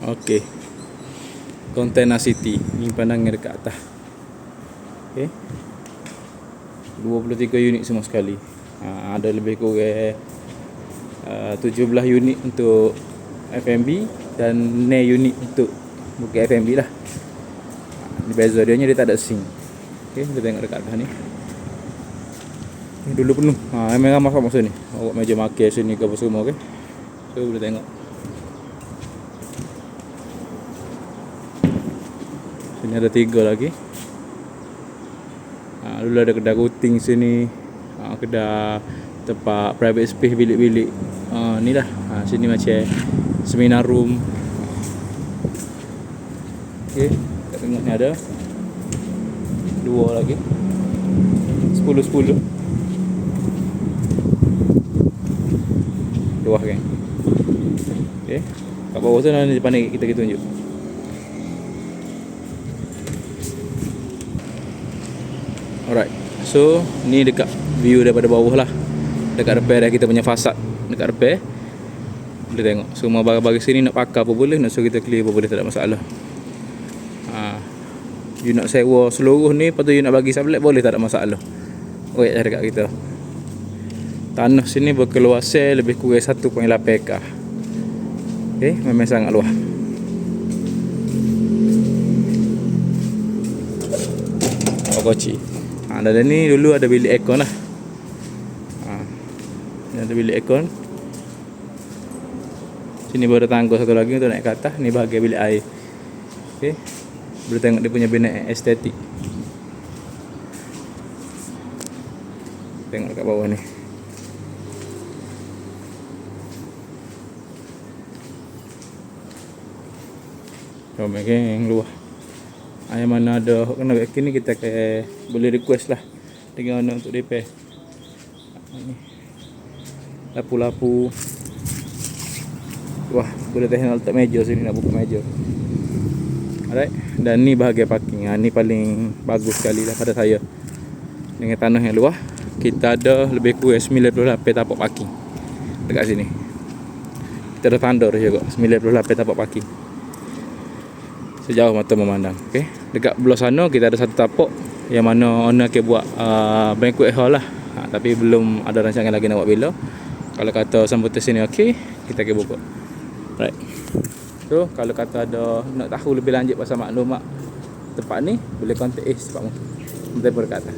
Okey. Container City. Ni pandangan dekat atas. Okey. 23 unit semua sekali. Ada lebih kurang 17 unit untuk F&B dan 9 unit untuk bukan F&B lah. Ni beza dia tak ada sink. Okey, kita tengok dekat atas ni. Ni dulu penuh. Memang ramai masa ni. Awak meja makan sini ke apa semua, okey. So boleh tengok. Sini ada 3 lagi. Dulu ada kedai routing sini. Kedai tempat private space bilik-bilik. Ni lah. Sini macam seminar room. Okey, kita tengok ni ada 2 lagi. 10-10. Luah kan. Okey. Kat bawah tu ni depan ni kita tunjuk. Alright. So, ni dekat view daripada bawah lah. Dekat depan dah kita punya fasad. Dekat depan boleh tengok. Semua barang-barang sini nak pakai apa boleh, nak suruh kita clear apa boleh, tak ada masalah. You nak sewa seluruh ni, lepas tu you nak bagi sublet boleh, tak ada masalah. Wait dekat kita. Tanah sini berkeluasan lebih kurang 1.8 ekar. Okey, memang sangat luas. Koci. Dan ni dulu ada bilik aircon lah. Ni ada bilik aircon. Sini baru ada tangga satu lagi untuk naik ke atas. Ni bahagian bilik air. Okey. Boleh tengok dia punya bina estetik. Tengok dekat bawah ni. Ramai geng luar. Yang mana ada kena vacuum ni kita boleh request lah dengan mana untuk repair. Lapu-lapu. Wah, boleh tahan letak meja sini nak buka meja. Alright, dan ni bahagian parking. Ni paling bagus sekali lah pada saya. Dengan tanah yang luas, kita ada lebih kurang 98 tapak parking dekat sini. Kita ada tanda juga 98 tapak parking. Sejauh mata memandang. Okey. Dekat belah sana kita ada satu tapak yang mana owner akan buat banquet hall lah. Tapi belum ada rancangan lagi nak buat bila. Kalau kata sambutan sini okey, kita akan buka. Right. So, kalau kata ada nak tahu lebih lanjut pasal maklumat tempat ni, boleh contact cepat mungkin. Kita berkata.